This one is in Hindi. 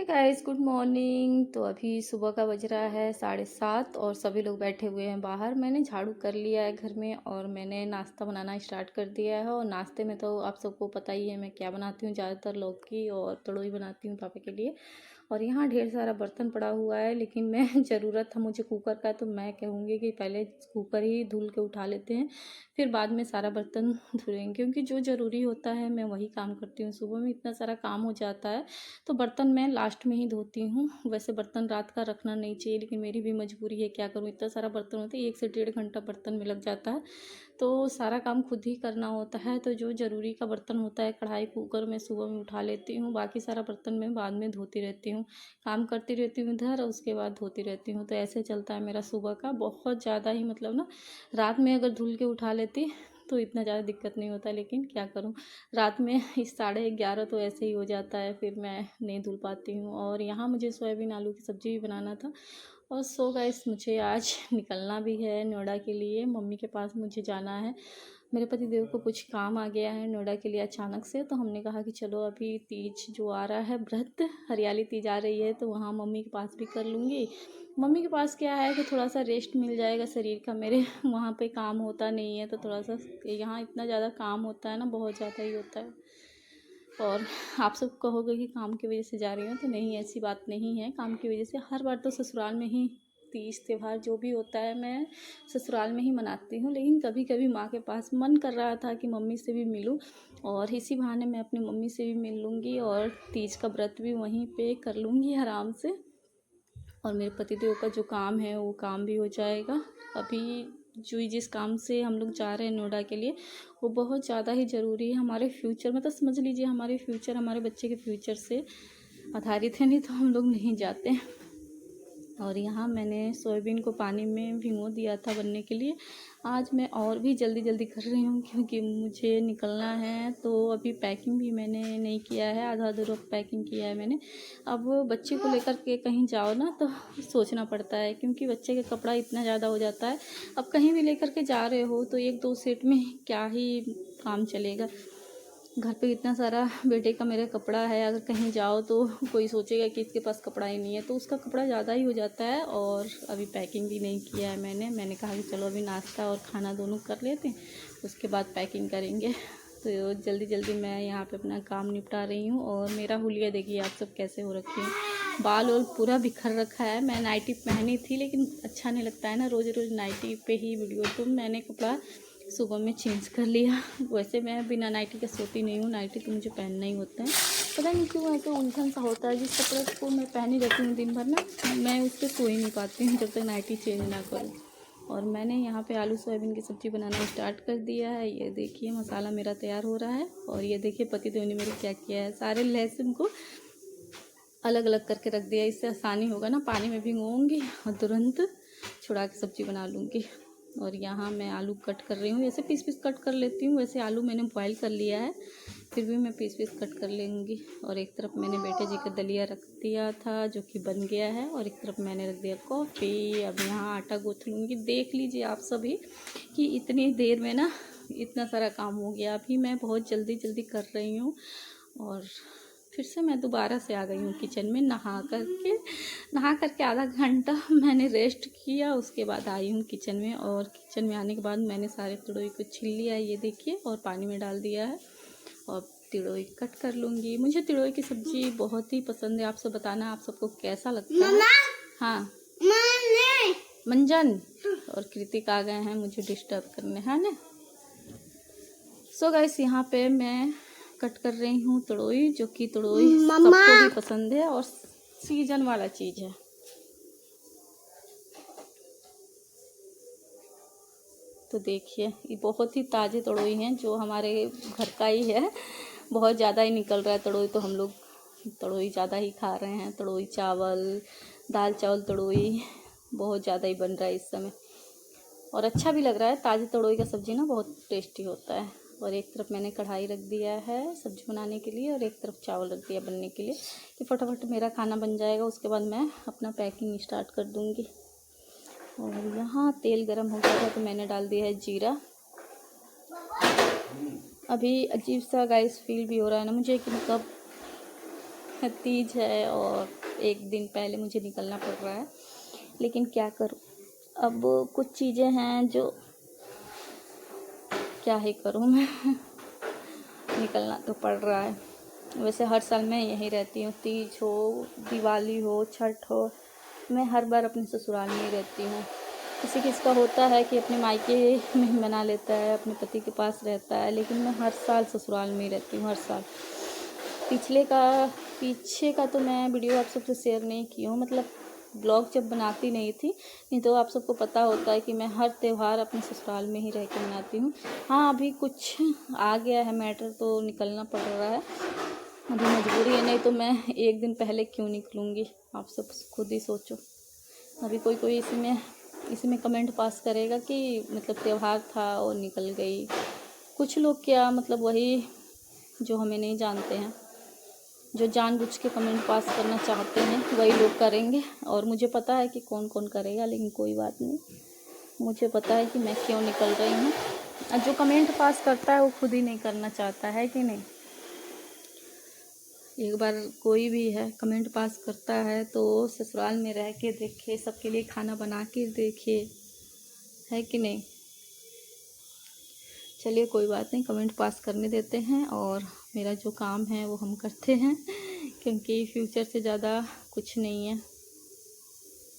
Hey guys, good morning. तो अभी सुबह का बज रहा है 7:30 और सभी लोग बैठे हुए हैं बाहर। मैंने झाड़ू कर लिया है घर में और मैंने नाश्ता बनाना स्टार्ट कर दिया है। और नाश्ते में तो आप सबको पता ही है मैं क्या बनाती हूँ, ज़्यादातर लौकी और तड़ोई बनाती हूँ पापा के लिए। और यहाँ ढेर सारा बर्तन पड़ा हुआ है, लेकिन मैं ज़रूरत था मुझे कुकर का, तो मैं कहूँगी कि पहले कुकर ही धुल के उठा लेते हैं, फिर बाद में सारा बर्तन धुलेंगे, क्योंकि जो ज़रूरी होता है मैं वही काम करती हूँ। सुबह में इतना सारा काम हो जाता है तो बर्तन मैं लास्ट में ही धोती हूँ। वैसे बर्तन रात का रखना नहीं चाहिए, लेकिन मेरी भी मजबूरी है, क्या करूँ, इतना सारा बर्तन होता है, 1 से 1.5 घंटा बर्तन में लग जाता है, तो सारा काम खुद ही करना होता है। तो जो ज़रूरी का बर्तन होता है, कढ़ाई कुकर मैं सुबह में उठा लेती हूँ, बाकी सारा बर्तन मैं बाद में धोती रहती हूँ। काम करती रहती हूँ इधर और उसके बाद धोती रहती हूँ। तो ऐसे चलता है मेरा सुबह का। बहुत ज़्यादा ही मतलब ना, रात में अगर धुल के उठा लेती तो इतना ज़्यादा दिक्कत नहीं होता, लेकिन क्या करूँ, रात में इस 11:30 तो ऐसे ही हो जाता है, फिर मैं नहीं धुल पाती हूँ। और यहाँ मुझे सोयाबीन आलू की सब्ज़ी भी बनाना था। और सो गाइस, मुझे आज निकलना भी है नोएडा के लिए, मम्मी के पास मुझे जाना है। मेरे पति देव को कुछ काम आ गया है नोएडा के लिए अचानक से, तो हमने कहा कि चलो अभी तीज जो आ रहा है, व्रत हरियाली तीज आ रही है, तो वहाँ मम्मी के पास भी कर लूँगी। मम्मी के पास क्या है कि थोड़ा सा रेस्ट मिल जाएगा शरीर का, मेरे वहाँ पे काम होता नहीं है, तो थोड़ा सा यहाँ इतना ज़्यादा काम होता है ना, बहुत ज़्यादा ही होता है। और आप सब कहोगे कि काम की वजह से जा रही हूँ, तो नहीं, ऐसी बात नहीं है। काम की वजह से हर बार तो ससुराल में ही तीज त्यौहार जो भी होता है मैं ससुराल में ही मनाती हूँ, लेकिन कभी कभी माँ के पास मन कर रहा था कि मम्मी से भी मिलूँ, और इसी बहाने मैं अपनी मम्मी से भी मिल लूँगी और तीज का व्रत भी वहीं पे कर लूँगी आराम से। और मेरे पतिदेव का जो काम है वो काम भी हो जाएगा। अभी जो जिस काम से हम लोग जा रहे हैं नोएडा के लिए, वो बहुत ज़्यादा ही ज़रूरी है हमारे फ्यूचर में। तो समझ लीजिए हमारे फ्यूचर, हमारे बच्चे के फ्यूचर से आधारित है, नहीं तो हम लोग नहीं जाते। और यहाँ मैंने सोयाबीन को पानी में भिगो दिया था बनने के लिए। आज मैं और भी जल्दी जल्दी कर रही हूँ क्योंकि मुझे निकलना है। तो अभी पैकिंग भी मैंने नहीं किया है, आधा अधूरा पैकिंग किया है मैंने। अब बच्चे को लेकर के कहीं जाओ ना तो सोचना पड़ता है, क्योंकि बच्चे का कपड़ा इतना ज़्यादा हो जाता है। अब कहीं भी लेकर के जा रहे हो तो 1-2 सेट में क्या ही काम चलेगा। घर पे इतना सारा बेटे का मेरा कपड़ा है, अगर कहीं जाओ तो कोई सोचेगा कि इसके पास कपड़ा ही नहीं है, तो उसका कपड़ा ज़्यादा ही हो जाता है। और अभी पैकिंग भी नहीं किया है मैंने कहा कि चलो अभी नाश्ता और खाना दोनों कर लेते हैं, उसके बाद पैकिंग करेंगे। तो जल्दी जल्दी मैं यहाँ पे अपना काम निपटा रही हूँ। और मेरा हुलिया देखिए आप सब कैसे हो रखी है, बाल और पूरा बिखर रखा है। मैं नाइटी पहनी थी, लेकिन अच्छा नहीं लगता है ना रोज़ रोज़ नाइटी पे ही वीडियो, तो मैंने कपड़ा सुबह में चेंज कर लिया। वैसे मैं बिना नाइटी के सोती नहीं हूँ, नाइटी तो मुझे पहनना ही होता है। पता नहीं क्यों ऐसे उलझन सा होता है, जिस कपड़े को मैं पहनी रहती हूँ दिन भर ना, मैं उस पर सो ही नहीं पाती हूँ जब तक नाइटी चेंज ना करूँ। और मैंने यहाँ पे आलू सोयाबीन की सब्ज़ी बनाना स्टार्ट कर दिया है। ये देखिए मसाला मेरा तैयार हो रहा है। और ये देखिए पतिदेव ने मेरे क्या किया है, सारे लहसुन को अलग अलग करके रख दिया। इससे आसानी होगा ना, पानी में भिगोऊंगी और तुरंत छुड़ा के सब्ज़ी बना लूँगी। और यहाँ मैं आलू कट कर रही हूँ, ऐसे पीस पीस कट कर लेती हूँ। वैसे आलू मैंने बॉईल कर लिया है, फिर भी मैं पीस पीस कट कर लेंगी। और एक तरफ मैंने बेटे जी का दलिया रख दिया था जो कि बन गया है, और एक तरफ मैंने रख दिया कॉफ़ी। अब यहाँ आटा गूँथ लूँगी। देख लीजिए आप सभी कि इतनी देर में ना इतना सारा काम हो गया। अभी मैं बहुत जल्दी जल्दी कर रही हूँ। और फिर से मैं दोबारा से आ गई हूँ किचन में, नहा करके आधा घंटा मैंने रेस्ट किया, उसके बाद आई हूँ किचन में। और किचन में आने के बाद मैंने सारे तिड़ोई को छील लिया है, ये देखिए, और पानी में डाल दिया है। और तिड़ोई कट कर लूँगी। मुझे तिड़ोई की सब्ज़ी बहुत ही पसंद है। आप सब बताना आप सबको कैसा लगता है। हाँ मंजन और कृतिक आ गए हैं मुझे डिस्टर्ब करने, है ना। सो गाइस, यहाँ पे मैं कट कर रही हूँ तड़ोई, जो कि तड़ोई सबको ही पसंद है और सीजन वाला चीज़ है। तो देखिए ये बहुत ही ताज़े तड़ोई हैं, जो हमारे घर का ही है। बहुत ज़्यादा ही निकल रहा है तड़ोई, तो हम लोग तड़ोई ज़्यादा ही खा रहे हैं। तड़ोई चावल, दाल चावल तड़ोई बहुत ज़्यादा ही बन रहा है इस समय, और अच्छा भी लग रहा है। ताज़ी तड़ोई का सब्ज़ी ना बहुत टेस्टी होता है। और एक तरफ मैंने कढ़ाई रख दिया है सब्ज़ी बनाने के लिए, और एक तरफ चावल रख दिया बनने के लिए, कि फटाफट मेरा खाना बन जाएगा। उसके बाद मैं अपना पैकिंग स्टार्ट कर दूँगी। और यहाँ तेल गरम हो गया था तो मैंने डाल दिया है जीरा। अभी अजीब सा गाइस फील भी हो रहा है ना मुझे कि मतलब तीज है और एक दिन पहले मुझे निकलना पड़ रहा है, लेकिन क्या करूं, अब कुछ चीज़ें हैं जो क्या ही करूं मैं निकलना तो पड़ रहा है। वैसे हर साल मैं यहीं रहती हूँ, तीज हो, दिवाली हो, छठ हो, मैं हर बार अपने ससुराल में ही रहती हूँ। किसी किसी का होता है कि अपने मायके में मना लेता है, अपने पति के पास रहता है, लेकिन मैं हर साल ससुराल में ही रहती हूँ, हर साल। पीछे का तो मैं वीडियो आप सबसे शेयर नहीं की हूँ, मतलब ब्लॉग जब बनाती नहीं थी, नहीं तो आप सबको पता होता है कि मैं हर त्यौहार अपने ससुराल में ही रह के मनाती हूँ। हाँ, अभी कुछ आ गया है मैटर तो निकलना पड़ रहा है, अभी मजबूरी है, नहीं तो मैं एक दिन पहले क्यों निकलूँगी, आप सब खुद ही सोचो। अभी कोई इसी में कमेंट पास करेगा कि मतलब त्यौहार था और निकल गई। कुछ लोग क्या मतलब वही जो हमें नहीं जानते हैं, जो जानबूझ के कमेंट पास करना चाहते हैं वही लोग करेंगे, और मुझे पता है कि कौन कौन करेगा, लेकिन कोई बात नहीं, मुझे पता है कि मैं क्यों निकल रही हूँ। और जो कमेंट पास करता है वो खुद ही नहीं करना चाहता है कि नहीं। एक बार कोई भी है कमेंट पास करता है तो ससुराल में रह के देखे, सबके लिए खाना बना के देखे, है कि नहीं। चलिए कोई बात नहीं, कमेंट पास करने देते हैं और मेरा जो काम है वो हम करते हैं, क्योंकि फ्यूचर से ज़्यादा कुछ नहीं है।